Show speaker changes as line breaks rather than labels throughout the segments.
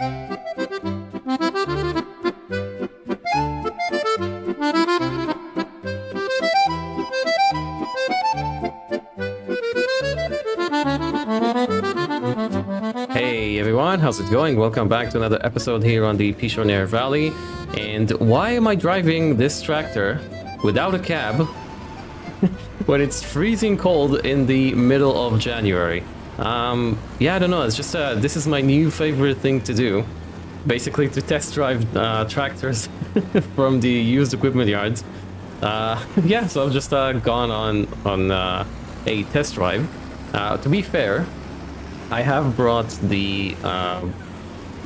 Hey everyone, how's it going? Welcome back to another episode here on the Pichonniere Valley. And why am I driving this tractor without a cab when it's freezing cold in the middle of January? Yeah, I don't know, it's just this is my new favorite thing to do. Basically to test drive tractors from the used equipment yards. Yeah, so I've just gone on a test drive. To be fair, I have brought the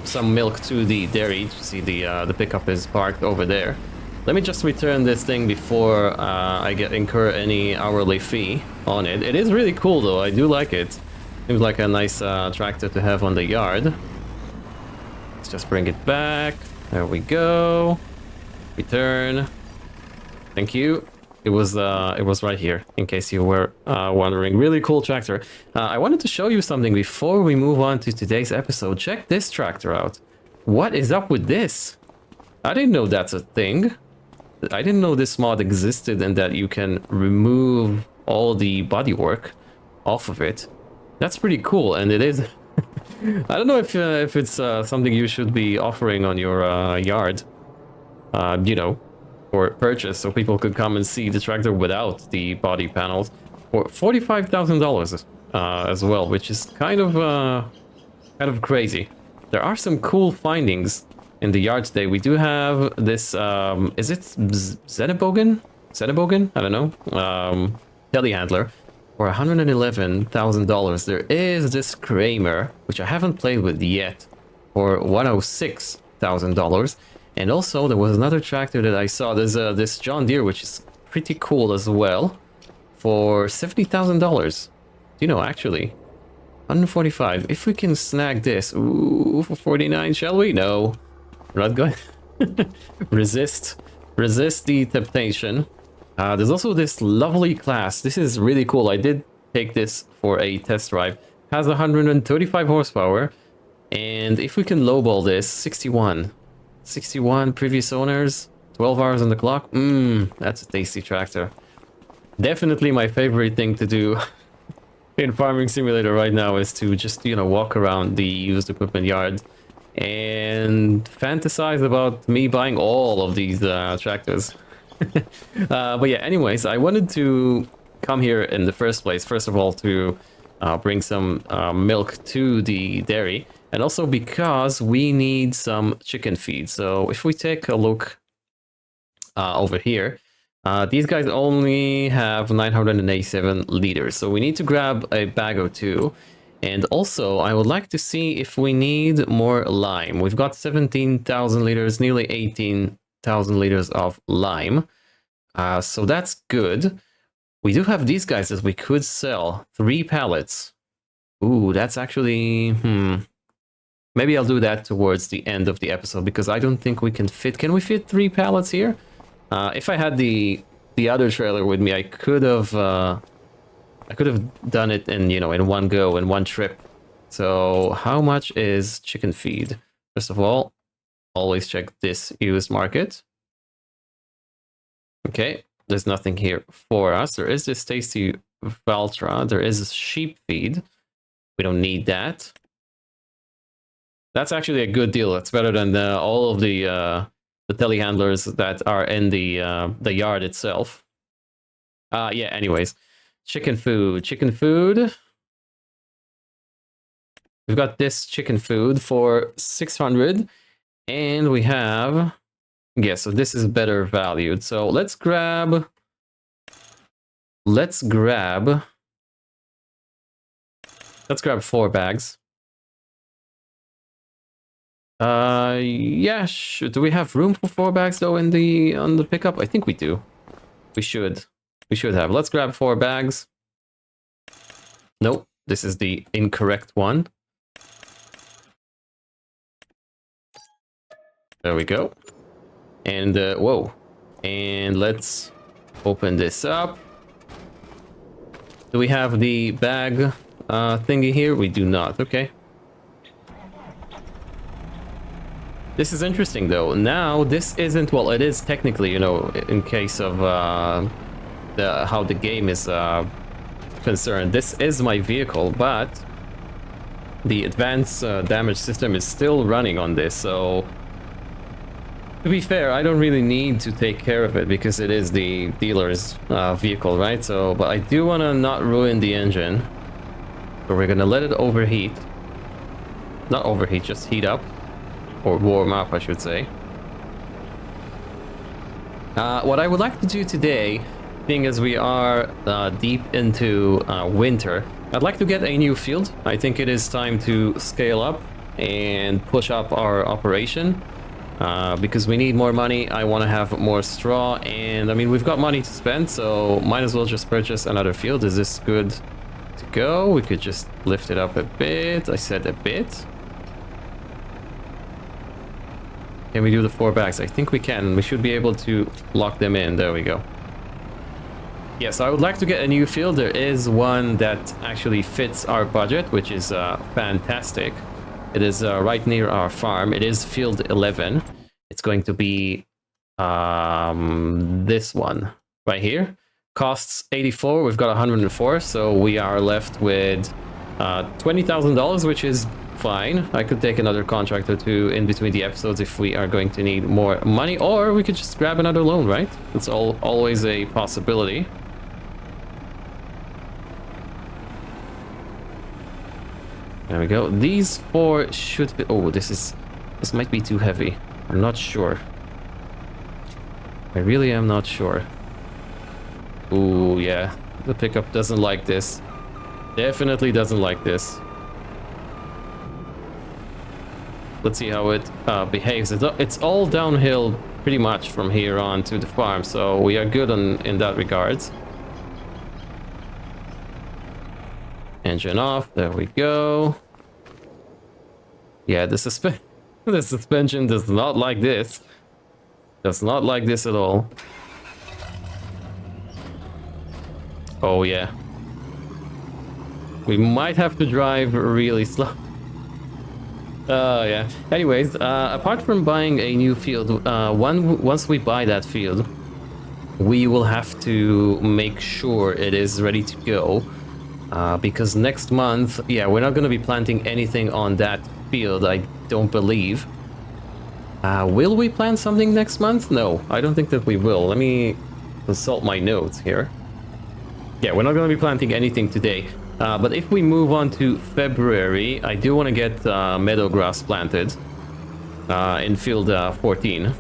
some milk to the dairy. You see the pickup is parked over there. Let me just return this thing before I incur any hourly fee on it. It is really cool though. I do like it. Seems like a nice tractor to have on the yard. Let's just bring it back. There we go. Return. Thank you. It was right here, in case you were wondering. Really cool tractor. I wanted to show you something before we move on to today's episode. Check this tractor out. What is up with this? I didn't know that's a thing. I didn't know this mod existed and that you can remove all the bodywork off of it. That's pretty cool, and it is... I don't know if it's something you should be offering on your yard. You know, for purchase, so people could come and see the tractor without the body panels for $45,000 as well, which is kind of crazy. There are some cool findings in the yard today. We do have this is it Zenebogen? I don't know. Telehandler for $111,000. There is this Kramer, which I haven't played with yet, for $106,000. And also, there was another tractor that I saw. There's this John Deere, which is pretty cool as well, for $70,000. You know, actually, 145. If we can snag this, ooh, for 49, shall we? No, we're not going. resist the temptation. There's also this lovely class. This is really cool. I did take this for a test drive. Has 135 horsepower, and if we can lowball this, 61, previous owners, 12 hours on the clock. That's a tasty tractor. Definitely my favorite thing to do in Farming Simulator right now is to just, you know, walk around the used equipment yard and fantasize about me buying all of these tractors. But yeah, anyways, I wanted to come here in the first place, first of all, to bring some milk to the dairy. And also because we need some chicken feed. So if we take a look over here, these guys only have 987 liters. So we need to grab a bag or two. And also, I would like to see if we need more lime. We've got 17,000 liters, nearly 18,000 liters of lime. So that's good. We do have these guys that we could sell. 3 pallets. Ooh, that's actually... Maybe I'll do that towards the end of the episode, because I don't think we can fit... Can we fit 3 pallets here? If I had the other trailer with me, I could have done it in, you know, in one go, in one trip. So how much is chicken feed? First of all, always check this used market. Okay, there's nothing here for us. There is this tasty Valtra. There is sheep feed. We don't need that. That's actually a good deal. That's better than all of the telehandlers that are in the yard itself. Yeah, anyways. Chicken food. We've got this chicken food for 600. And we have... Yeah, so this is better valued. So let's grab 4 bags. Yeah, do we have room for 4 bags though on the pickup? I think we do. We should have. Let's grab 4 bags. Nope, this is the incorrect one. There we go. And whoa. And let's open this up. Do we have the bag thingy here? We do not. Okay. This is interesting though. Now this isn't, well, it is technically, you know, in case of how the game is concerned. This is my vehicle, but the advanced damage system is still running on this. So to be fair, I don't really need to take care of it because it is the dealer's vehicle, right? So, but I do want to not ruin the engine. So we're gonna let it overheat. Not overheat, just heat up. Or warm up, I should say. What I would like to do today, being as we are deep into winter, I'd like to get a new field. I think it is time to scale up and push up our operation. Because we need more money, I want to have more straw, and I mean, we've got money to spend, so might as well just purchase another field. Is this good to go? We could just lift it up a bit. I said a bit. Can we do the 4 bags? I think we can. We should be able to lock them in. There we go. Yeah, so I would like to get a new field. There is one that actually fits our budget, which is fantastic. It is right near our farm. It is field 11. It's going to be this one right here. Costs 84. We've got 104, so we are left with $20,000, which is fine. I could take another contract or two in between the episodes if we are going to need more money, or we could just grab another loan, right? It's always a possibility. There we go. These 4 should be... Oh, this might be too heavy. I'm not sure. I really am not sure. Ooh, yeah. The pickup doesn't like this. Definitely doesn't like this. Let's see how it behaves. It's all downhill pretty much from here on to the farm, so we are good in that regard. Engine off. There we go. Yeah, the suspension does not like this. Does not like this at all. Oh yeah. We might have to drive really slow. Yeah. Anyways, apart from buying a new field, once we buy that field, we will have to make sure it is ready to go. Because next month, yeah, we're not going to be planting anything on that field, I don't believe. Will we plant something next month? No, I don't think that we will. Let me consult my notes here. Yeah, we're not going to be planting anything today. But if we move on to February, I do want to get meadow grass planted in field 14.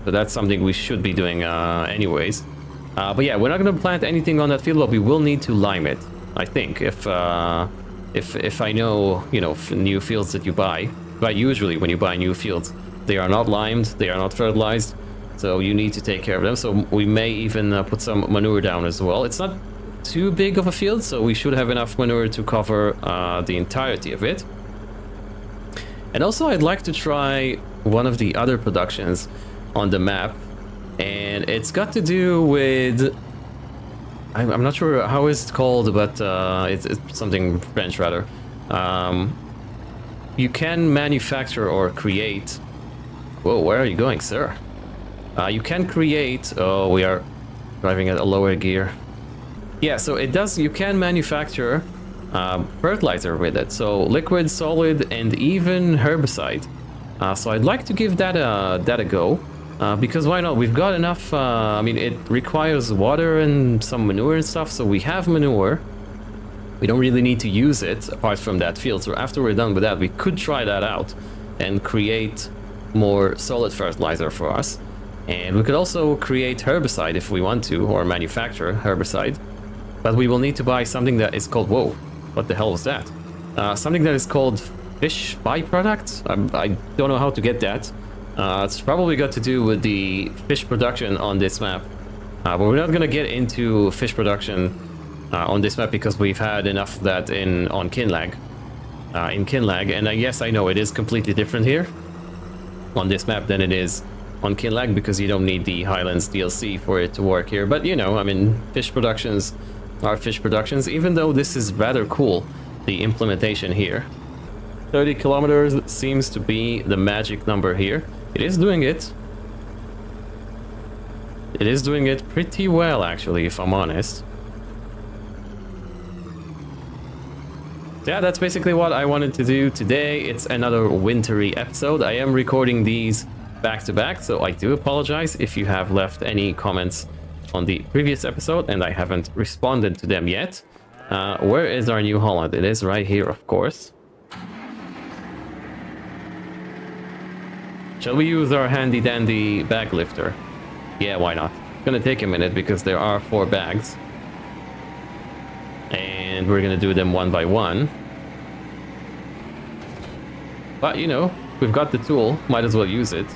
So that's something we should be doing anyways. But yeah, we're not going to plant anything on that field, but we will need to lime it, I think, if I know, you know, new fields that you buy. But usually when you buy new fields, they are not limed, they are not fertilized, so you need to take care of them. So we may even put some manure down as well. It's not too big of a field, so we should have enough manure to cover the entirety of it. And also I'd like to try one of the other productions on the map, and it's got to do with... I'm not sure how it's called, but it's something French rather. You can manufacture or create... Whoa, where are you going, sir? You can create... Oh, we are driving at a lower gear. Yeah, so it does... You can manufacture fertilizer with it. So liquid, solid, and even herbicide. So I'd like to give that a go. Because why not? We've got enough... I mean, it requires water and some manure and stuff, so we have manure. We don't really need to use it apart from that field. So after we're done with that, we could try that out and create more solid fertilizer for us. And we could also create herbicide if we want to, or manufacture herbicide. But we will need to buy something that is called... Whoa, what the hell was that? Something that is called fish byproduct. I don't know how to get that. It's probably got to do with the fish production on this map. But we're not going to get into fish production on this map because we've had enough of that on Kinlag. In Kinlag, and yes, I know it is completely different here on this map than it is on Kinlag, because you don't need the Highlands DLC for it to work here. But you know, I mean, fish productions are fish productions, even though this is rather cool, the implementation here. 30 kilometers seems to be the magic number here. It is doing it. It is doing it pretty well, actually, if I'm honest. Yeah, that's basically what I wanted to do today. It's another wintry episode. I am recording these back to back, so I do apologize if you have left any comments on the previous episode and I haven't responded to them yet. Where is our New Holland? It is right here, of course. Shall we use our handy dandy bag lifter? Yeah, why not? It's gonna take a minute because there are 4 bags. And we're gonna do them one by one. But, you know, we've got the tool, might as well use it.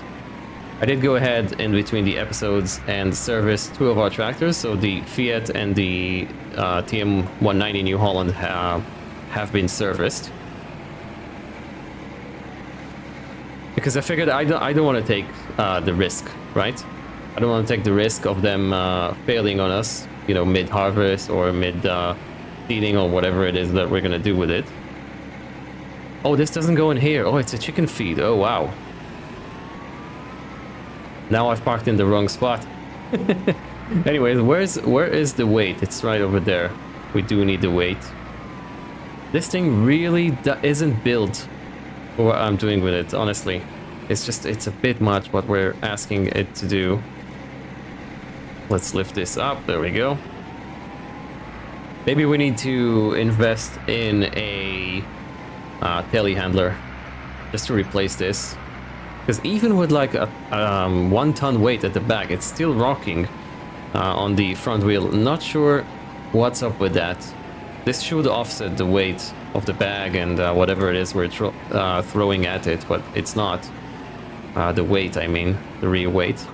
I did go ahead in between the episodes and service 2 of our tractors, so the Fiat and the TM190 New Holland have been serviced. Because I figured I don't want to take the risk, right? I don't want to take the risk of them failing on us, you know, mid-harvest or mid-feeding or whatever it is that we're going to do with it. Oh, this doesn't go in here. Oh, it's a chicken feed. Oh, wow. Now I've parked in the wrong spot. Anyways, where is the weight? It's right over there. We do need the weight. This thing really isn't built for what I'm doing with it, honestly. It's a bit much what we're asking it to do. Let's lift this up. There we go. Maybe we need to invest in a telehandler just to replace this. Because even with like a 1 ton weight at the back, it's still rocking on the front wheel. Not sure what's up with that. This should offset the weight of the bag and whatever it is we're throwing at it, but it's not. The weight, I mean, the real weight.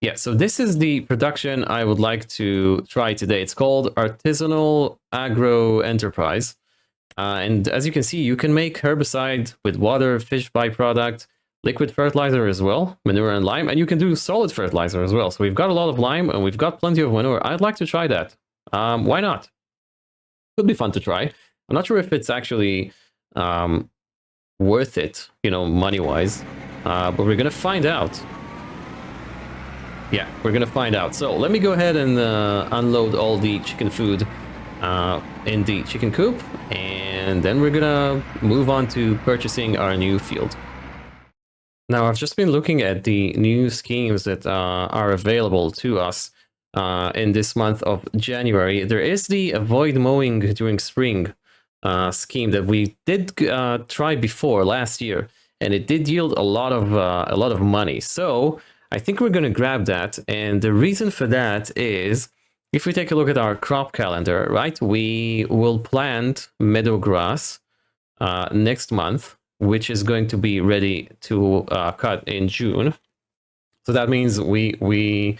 Yeah, so this is the production I would like to try today. It's called Artisanal Agro Enterprise. And as you can see, you can make herbicide with water, fish byproduct, liquid fertilizer as well, manure and lime, and you can do solid fertilizer as well. So we've got a lot of lime and we've got plenty of manure. I'd like to try that. Why not? Could be fun to try. I'm not sure if it's actually worth it, you know, money-wise, but we're gonna find out. Yeah, we're gonna find out. So let me go ahead and unload all the chicken food in the chicken coop, and then we're gonna move on to purchasing our new field. Now, I've just been looking at the new schemes that are available to us in this month of January. There is the avoid mowing during spring scheme that we did try before last year, and it did yield a lot of money. So I think we're going to grab that, and the reason for that is if we take a look at our crop calendar, right, we will plant meadow grass next month, which is going to be ready to cut in June. So that means we're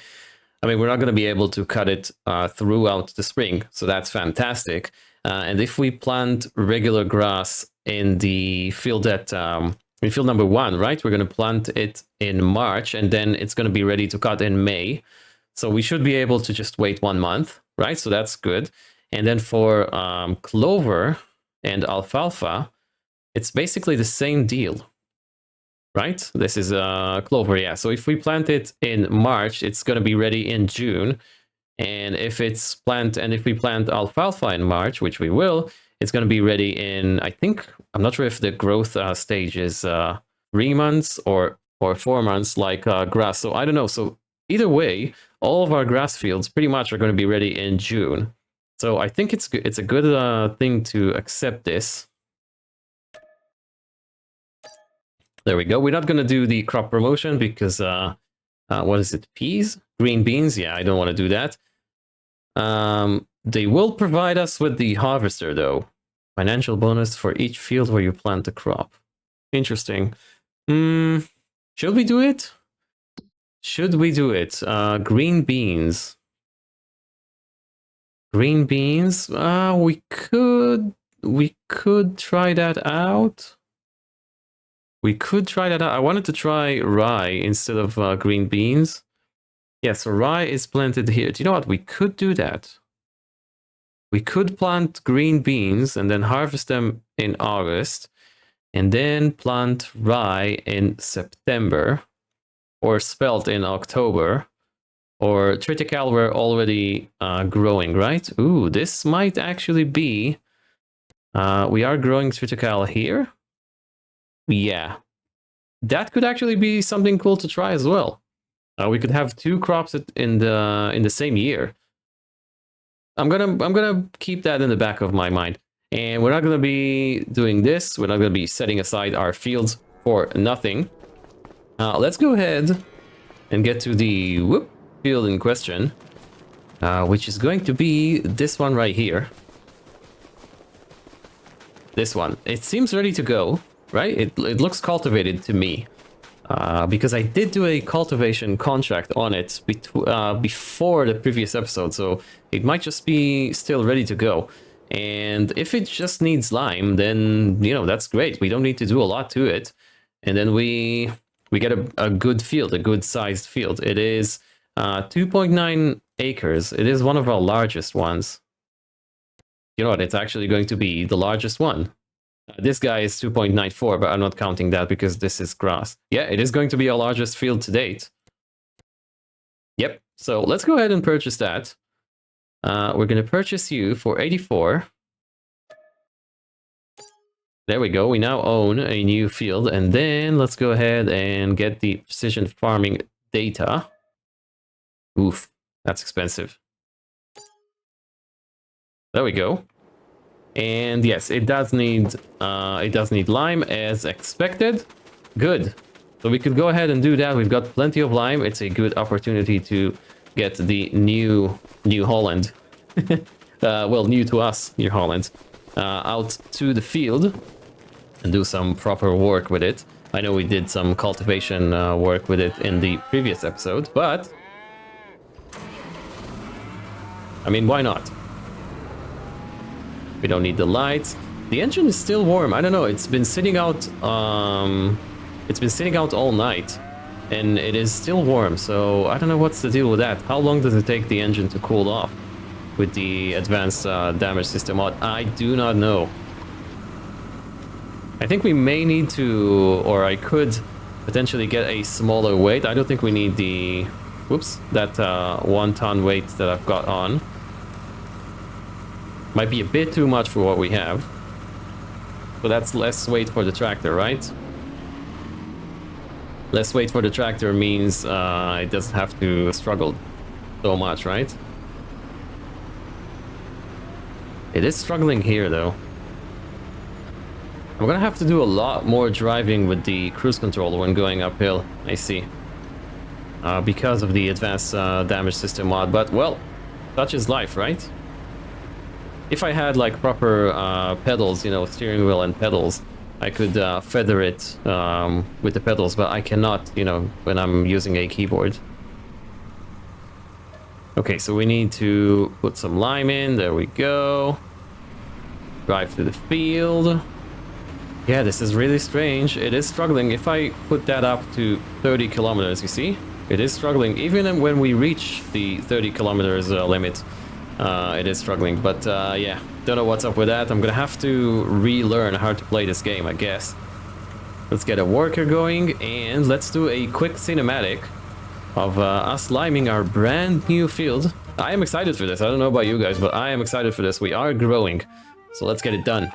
not going to be able to cut it throughout the spring. So that's fantastic. And if we plant regular grass in the field that in field number 1, right, we're going to plant it in March, and then it's going to be ready to cut in May. So we should be able to just wait 1 month, right? So that's good. And then for clover and alfalfa, it's basically the same deal, right? This is clover, yeah. So if we plant it in March, it's going to be ready in June. And if we plant alfalfa in March, which we will, it's going to be ready in, I think, I'm not sure if the growth stage is 3 months or 4 months like grass. So I don't know. So either way, all of our grass fields pretty much are going to be ready in June. So I think it's a good thing to accept this. There we go. We're not going to do the crop promotion because, what is it? Peas? Green beans? Yeah, I don't want to do that. They will provide us with the harvester, though. Financial bonus for each field where you plant the crop. Interesting. Should we do it? Should we do it? Green beans. Green beans? We could try that out. We could try that out. I wanted to try rye instead of green beans. Yeah, so rye is planted here. Do you know what? We could do that. We could plant green beans and then harvest them in August, and then plant rye in September, or spelt in October, or triticale we're already growing, right? Ooh, this might actually be... we are growing triticale here. Yeah. That could actually be something cool to try as well. We could have 2 crops in the same year. I'm gonna keep that in the back of my mind. And we're not gonna be doing this. We're not gonna be setting aside our fields for nothing. Let's go ahead and get to the field in question, which is going to be this one right here. This one. It seems ready to go, right? It looks cultivated to me. Because I did do a cultivation contract on it before the previous episode, so it might just be still ready to go. And if it just needs lime, then, you know, that's great. We don't need to do a lot to it. And then we get a good field, a good sized field. It is 2.9 acres. It is one of our largest ones. You know what? It's actually going to be the largest one. This guy is 2.94, but I'm not counting that because this is grass. Yeah, it is going to be our largest field to date. Yep, so let's go ahead and purchase that. We're going to purchase you for 84. There we go, we now own a new field. And then let's go ahead and get the precision farming data. Oof, that's expensive. There we go. And yes, it does need lime as expected. Good. So we could go ahead and do that. We've got plenty of lime. It's a good opportunity to get the New Holland. Well, new to us, New Holland, out to the field and do some proper work with it. I know we did some cultivation work with it in the previous episode, but I mean, why not? We don't need the lights. The engine is still warm. I don't know. It's been sitting out. It's been sitting out all night, and it is still warm. So I don't know what's the deal with that. How long does it take the engine to cool off with the advanced damage system mod? I do not know. I think we may need to, or I could potentially get a smaller weight. I don't think we need the, that 1 ton weight that I've got on. Might be a bit too much for what we have. So that's less weight for the tractor, right? Less weight for the tractor means it doesn't have to struggle so much, right? It is struggling here, though. I'm gonna have to do a lot more driving with the cruise control when going uphill, I see. Because of the advanced damage system mod, but well, such is life, right? If I had like proper pedals, you know, steering wheel and pedals, I could feather it with the pedals, but I cannot, you know, when I'm using a keyboard. Okay, so we need to put some lime in. There we go. Drive to the field. Yeah, this is really strange. It is struggling. If I put that up to 30 kilometers, you see? It is struggling. Even when we reach the 30 kilometers limit, it is struggling. But yeah, don't know what's up with that. I'm gonna have to relearn how to play this game, I guess. Let's get a worker going, and let's do a quick cinematic of us liming our brand new field. I am excited for this. I don't know about you guys, but I am excited for this. We are growing, so let's get it done.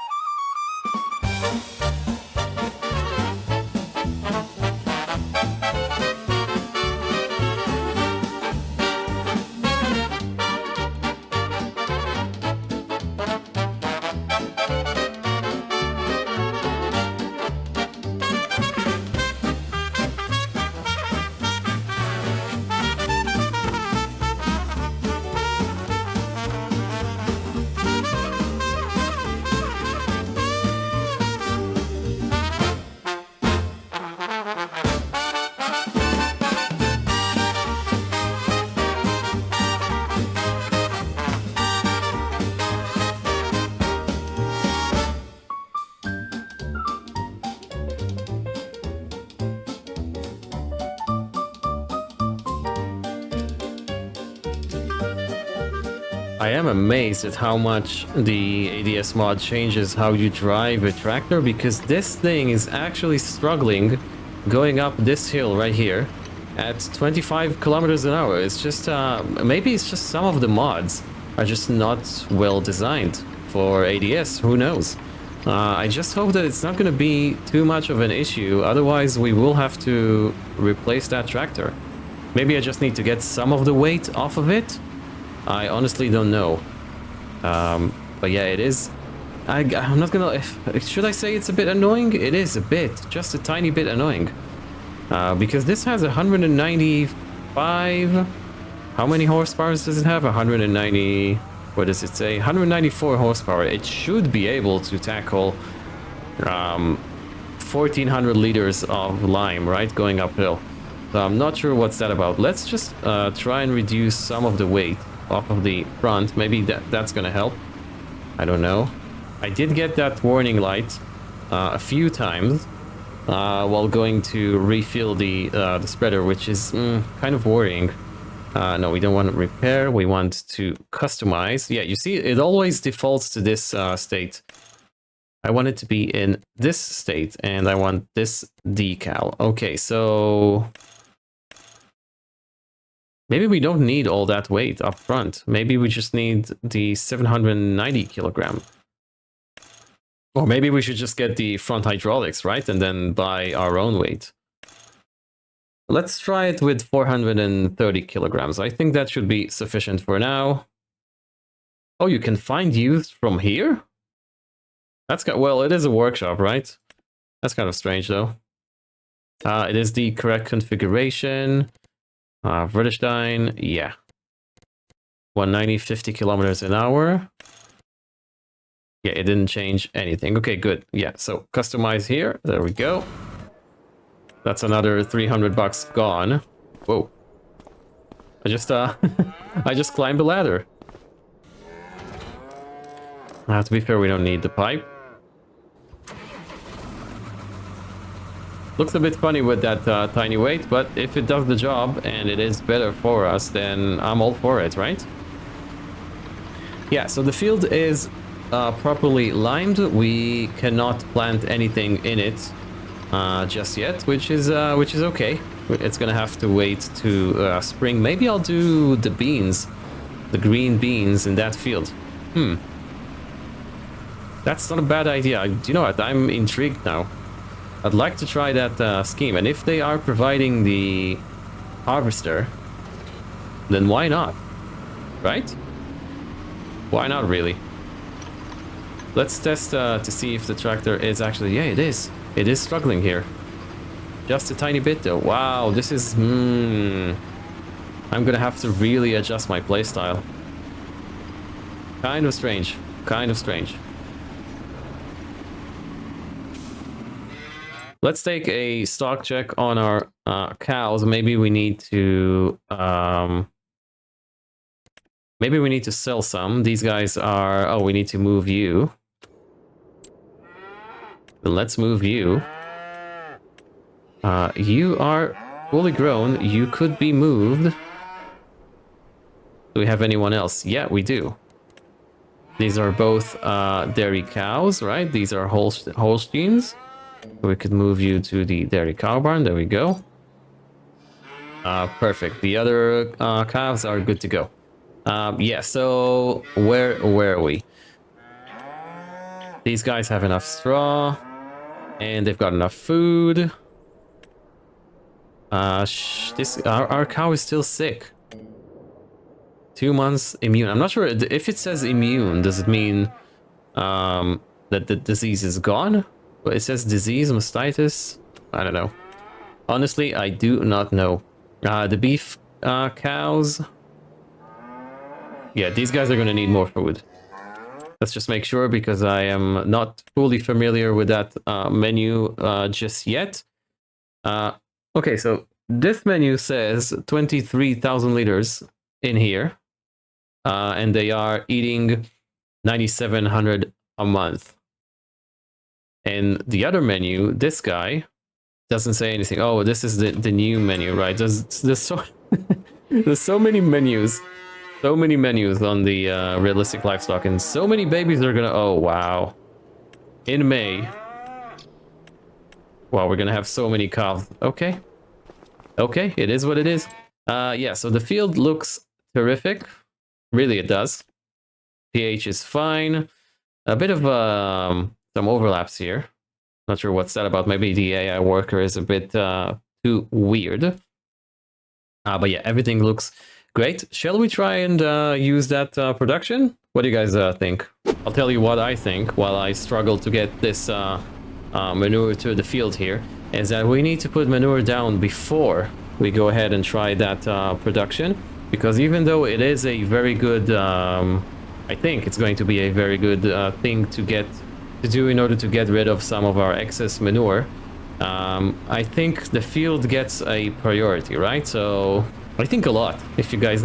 I am amazed at how much the ADS mod changes how you drive a tractor, because this thing is actually struggling going up this hill right here at 25 kilometers an hour. It's just, maybe it's just some of the mods are just not well designed for ADS, who knows? I just hope that it's not going to be too much of an issue, otherwise we will have to replace that tractor. Maybe I just need to get some of the weight off of it. I honestly don't know. But yeah, it is... I'm not gonna... Should I say it's a bit annoying? It is a bit. Just a tiny bit annoying. Because this has 195... How many horsepower does it have? 190... What does it say? 194 horsepower. It should be able to tackle 1,400 liters of lime, right? Going uphill. So I'm not sure what's that about. Let's just try and reduce some of the weight off of the front. Maybe that's gonna help. I don't know. I did get that warning light a few times while going to refill the spreader, which is kind of worrying. No, we don't want to repair. We want to customize. Yeah, you see, it always defaults to this state. I want it to be in this state, and I want this decal. Okay, so... Maybe we don't need all that weight up front. Maybe we just need the 790 kilogram. Or maybe we should just get the front hydraulics, right? And then buy our own weight. Let's try it with 430 kilograms. I think that should be sufficient for now. Oh, you can find use from here? That's well, it is a workshop, right? That's kind of strange, though. It is the correct configuration. Vertistein, yeah. 190, 50 kilometers an hour. Yeah, it didn't change anything. Okay, good. Yeah, so customize here. There we go. That's another 300 bucks gone. Whoa. I just climbed the ladder. To be fair, we don't need the pipe. Looks a bit funny with that tiny weight, but if it does the job and it is better for us, then I'm all for it, right? Yeah, so the field is properly limed. We cannot plant anything in it just yet, which is okay. It's gonna have to wait to spring. Maybe I'll do the beans, the green beans in that field. That's not a bad idea. Do you know what? I'm intrigued now. I'd like to try that scheme, and if they are providing the harvester, then why not? Right? Why not, really? Let's test to see if the tractor is actually... Yeah, it is. It is struggling here. Just a tiny bit, though. Wow, this is... I'm gonna have to really adjust my playstyle. Kind of strange. Kind of strange. Let's take a stock check on our cows. Maybe we need to sell some. These guys are... Oh, we need to move you. Then let's move you. You are fully grown. You could be moved. Do we have anyone else? Yeah, we do. These are both dairy cows, right? These are Holsteins. We could move you to the dairy cow barn. There we go. Perfect. The other calves are good to go. Yeah, so where are we? These guys have enough straw, and they've got enough food. Our cow is still sick. 2 months immune. I'm not sure if it says immune. Does it mean that the disease is gone? It says disease, mastitis. I don't know. Honestly, I do not know. The beef cows. Yeah, these guys are going to need more food. Let's just make sure, because I am not fully familiar with that menu just yet. Okay, so this menu says 23,000 liters in here. And they are eating 9,700 a month. And the other menu, this guy, doesn't say anything. Oh, this is the new menu, right? There's so there's so many menus So many menus on the realistic livestock, and so many babies are gonna... Oh, wow. In May. Wow, we're gonna have so many calves. Okay. Okay, it is what it is. Yeah, so the field looks terrific. Really, it does. pH is fine. A bit of some overlaps here. Not sure what's that about. Maybe the AI worker is a bit too weird. But yeah, everything looks great. Shall we try and use that production? What do you guys think? I'll tell you what I think while I struggle to get this manure to the field here. Is that we need to put manure down before we go ahead and try that production. Because even though it is a very good... I think it's going to be a very good thing to do in order to get rid of some of our excess manure. I think the field gets a priority, right? So I think a lot, if you guys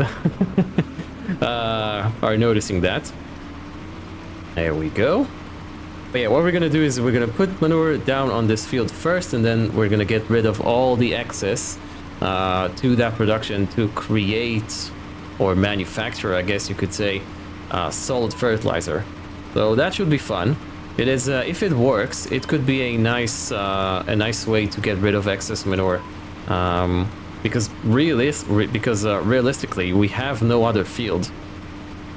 are noticing that. There we go. But yeah, what we're gonna do is we're gonna put manure down on this field first, and then we're gonna get rid of all the excess to that production to create or manufacture, I guess you could say, solid fertilizer. So that should be fun. It is, if it works, it could be a nice way to get rid of excess manure. Because realistically, we have no other field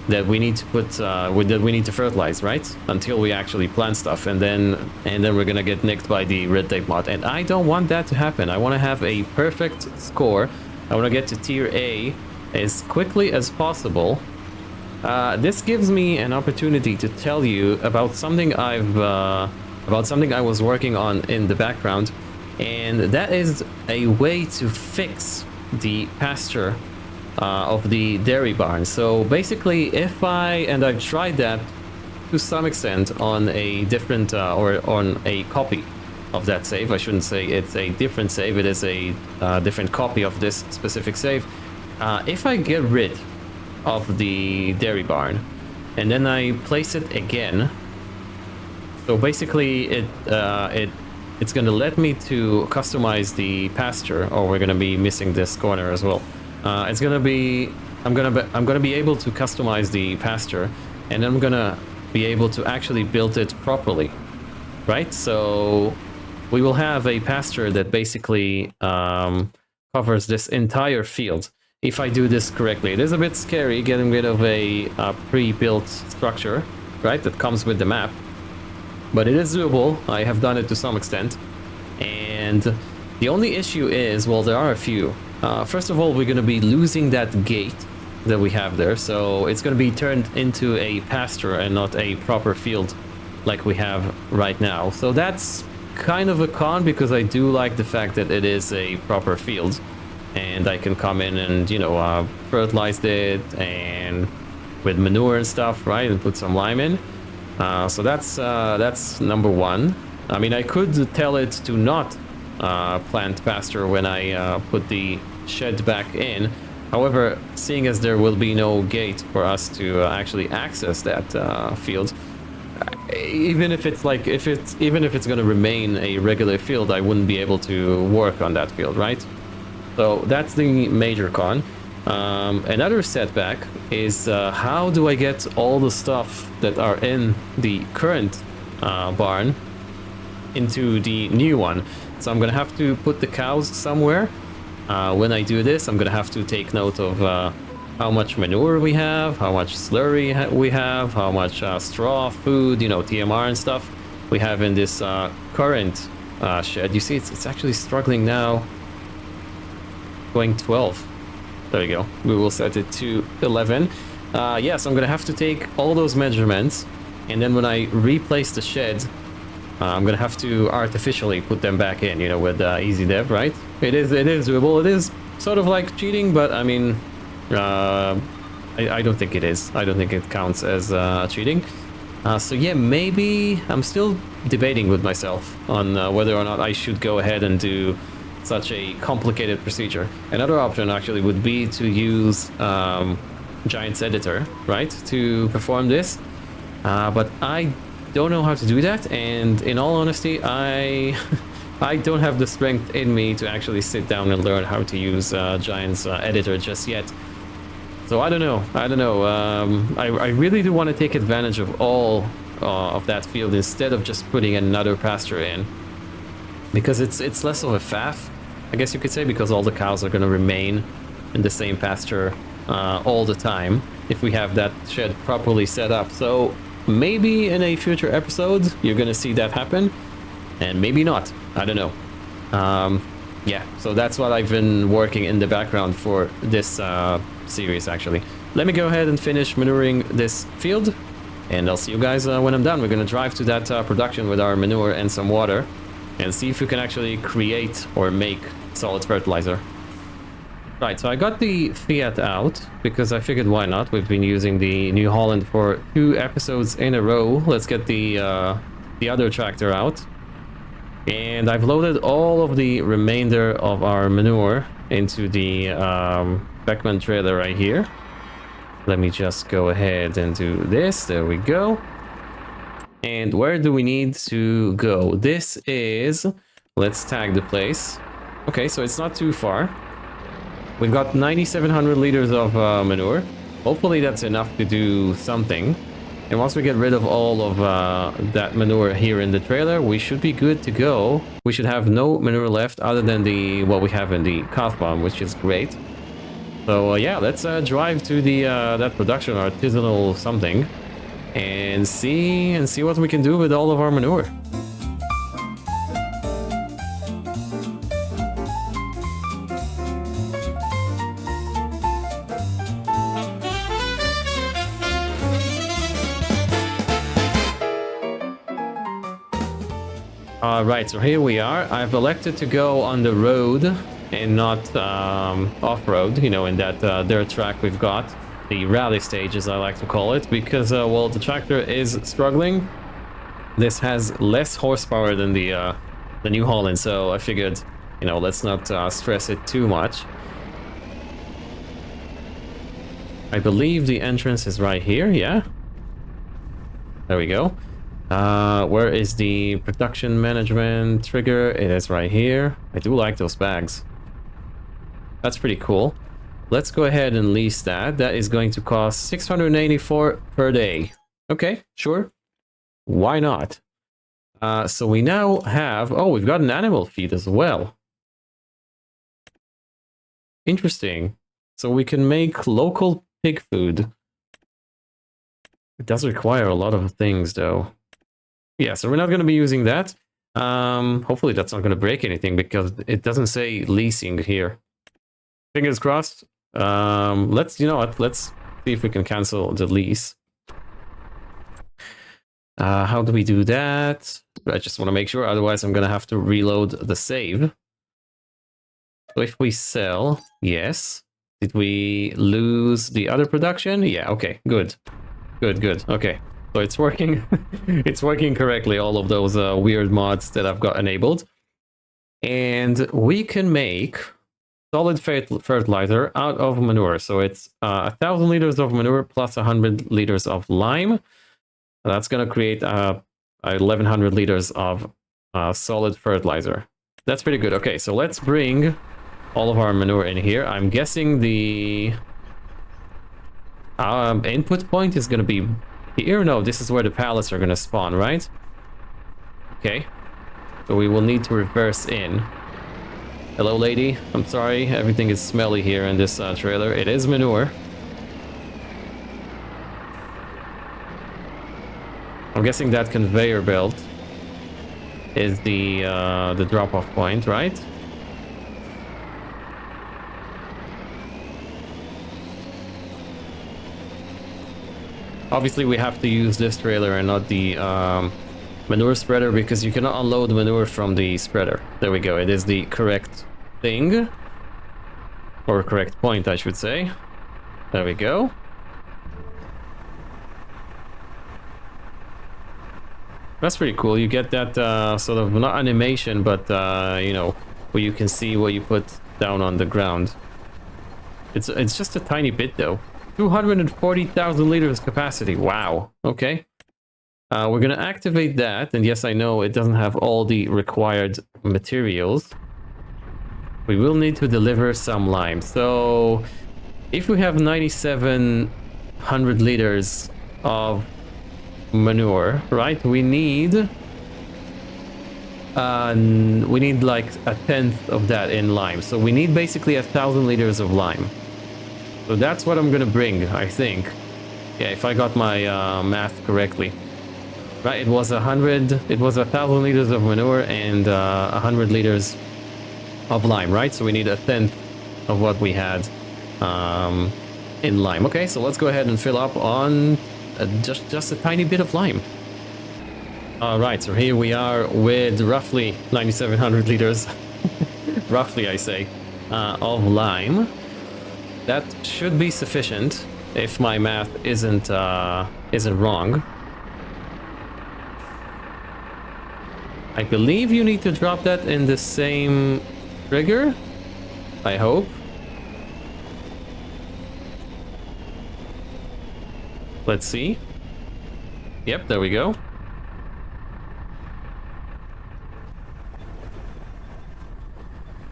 that we need to put that we need to fertilize, right? Until we actually plant stuff, and then we're gonna get nicked by the red tape mod. And I don't want that to happen. I want to have a perfect score. I want to get to tier A as quickly as possible. This gives me an opportunity to tell you about something I was working on in the background, and that is a way to fix the pasture of the dairy barn. So basically, I've tried that to some extent on a different or on a copy of that save. I shouldn't say it's a different save. It is a different copy of this specific save. If I get rid of the dairy barn and then I place it again, so basically it's gonna let me to customize the pasture. Oh, we're gonna be missing this corner as well. I'm gonna be able to customize the pasture, and I'm gonna be able to actually build it properly, right? So we will have a pasture that basically covers this entire field. If I do this correctly, it is a bit scary getting rid of a pre-built structure, right, that comes with the map, but it is doable. I have done it to some extent, and the only issue is, well, there are a few. First of all, we're going to be losing that gate that we have there, so it's going to be turned into a pasture and not a proper field like we have right now. So that's kind of a con, because I do like the fact that it is a proper field, and I can come in and, you know, fertilize it and with manure and stuff, right, and put some lime in. So that's number one. I mean, I could tell it to not plant pasture when I put the shed back in. However, seeing as there will be no gate for us to actually access that field, even if it's going to remain a regular field, I wouldn't be able to work on that field, right? So that's the major con. Another setback is how do I get all the stuff that are in the current barn into the new one? So I'm gonna have to put the cows somewhere. When I do this, I'm gonna have to take note of how much manure we have, how much slurry we have, how much straw, food, you know, TMR and stuff we have in this current shed. You see, it's actually struggling now. Going 12. There you go. We will set it to 11. Yes, I'm gonna have to take all those measurements, and then when I replace the shed, I'm gonna have to artificially put them back in, you know, with easy dev, right? It is doable. It is sort of like cheating, but I mean, I don't think it is. I don't think it counts as cheating. So yeah, maybe I'm still debating with myself on whether or not I should go ahead and do such a complicated procedure. Another option actually would be to use Giant's editor, right, to perform this, but I don't know how to do that, and in all honesty, I don't have the strength in me to actually sit down and learn how to use Giant's editor just yet. So I don't know. I really do want to take advantage of all of that field instead of just putting another pasture in, because it's less of a faff, I guess you could say, because all the cows are going to remain in the same pasture all the time if we have that shed properly set up. So maybe in a future episode you're going to see that happen, and maybe not. I don't know. Yeah, so that's what I've been working in the background for this series, actually. Let me go ahead and finish manuring this field, and I'll see you guys when I'm done. We're going to drive to that production with our manure and some water and see if we can actually create or make solid fertilizer. Right, so I got the Fiat out because I figured why not. We've been using the New Holland for 2 episodes in a row. Let's get the other tractor out. And I've loaded all of the remainder of our manure into the Beckman trailer right here. Let me just go ahead and do this. There we go. And where do we need to go? This is... Let's tag the place. Okay, so it's not too far. We've got 9,700 liters of manure. Hopefully that's enough to do something. And once we get rid of all of that manure here in the trailer, we should be good to go. We should have no manure left other than what we have in the calf bomb, which is great. So yeah, let's drive to the that production, artisanal something, and see what we can do with all of our manure. Right, so here we are. I've elected to go on the road and not off-road, you know, in that dirt track we've got, the rally stage as I like to call it, because, well, the tractor is struggling. This has less horsepower than the New Holland, so I figured, you know, let's not stress it too much. I believe the entrance is right here, yeah? There we go. Where is the production management trigger? It is right here. I do like those bags. That's pretty cool. Let's go ahead and lease that. That is going to cost 684 per day. Okay, sure. Why not? So we now have... Oh, we've got an animal feed as well. Interesting. So we can make local pig food. It does require a lot of things, though. Yeah, so we're not going to be using that. Hopefully that's not going to break anything because it doesn't say leasing here. Fingers crossed. Let's, you know what, let's see if we can cancel the lease. How do we do that? I just want to make sure, otherwise I'm going to have to reload the save. So if we sell, yes. Did we lose the other production? Yeah, okay, good. Good, okay. So it's working. It's working correctly, all of those weird mods that I've got enabled. And we can make solid fertilizer out of manure. So it's 1,000 liters of manure plus 100 liters of lime. That's going to create 1,100 liters of solid fertilizer. That's pretty good. Okay, so let's bring all of our manure in here. I'm guessing the input point is going to be here. No, this is where the pallets are going to spawn, right? Okay. So we will need to reverse in. Hello, lady. I'm sorry. Everything is smelly here in this trailer. It is manure. I'm guessing that conveyor belt is the drop-off point, right? Obviously, we have to use this trailer and not the manure spreader because you cannot unload manure from the spreader. There we go. It is the correct thing. Or correct point, I should say. There we go. That's pretty cool. You get that sort of, not animation, but, you know, where you can see what you put down on the ground. It's just a tiny bit, though. 240,000 liters capacity. Wow. Okay. We're going to activate that. And yes, I know it doesn't have all the required materials. We will need to deliver some lime. So if we have 9,700 liters of manure, right? We need like a tenth of that in lime. So we need basically 1,000 liters of lime. So that's what I'm gonna bring, I think. Yeah, if I got my math correctly. Right, it was 1,000 liters of manure and 100 liters of lime, right? So we need a tenth of what we had in lime. Okay, so let's go ahead and fill up on just a tiny bit of lime. All right, so here we are with roughly 9,700 liters, roughly I say, of lime. That should be sufficient if my math isn't wrong. I believe you need to drop that in the same trigger, I hope. Let's see. Yep, there we go.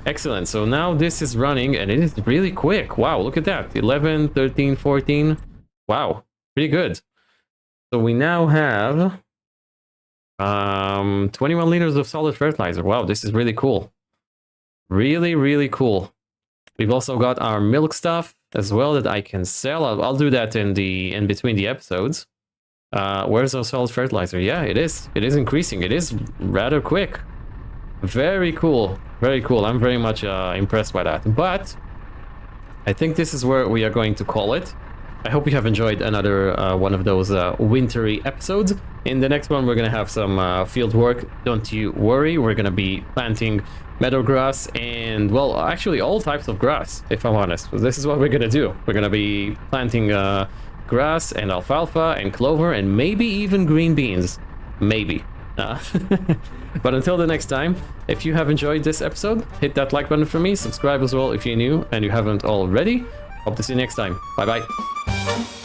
Excellent, so now this is running and it is really quick. Wow, look at that. 11, 13, 14. Wow, pretty good. So we now have 21 liters of solid fertilizer. Wow, this is really cool. Really, really cool. We've also got our milk stuff as well that I can sell. I'll do that in between the episodes. Where's our solid fertilizer? Yeah, it is increasing. It is rather quick. Very cool. Very cool. I'm very much impressed by that. But I think this is where we are going to call it. I hope you have enjoyed another one of those wintry episodes. In the next one, we're going to have some field work. Don't you worry. We're going to be planting meadow grass and, well, actually all types of grass, if I'm honest. So this is what we're going to do. We're going to be planting grass and alfalfa and clover and maybe even green beans. Maybe. But until the next time, if you have enjoyed this episode, hit that like button for me, subscribe as well if you're new and you haven't already. Hope to see you next time. Bye bye.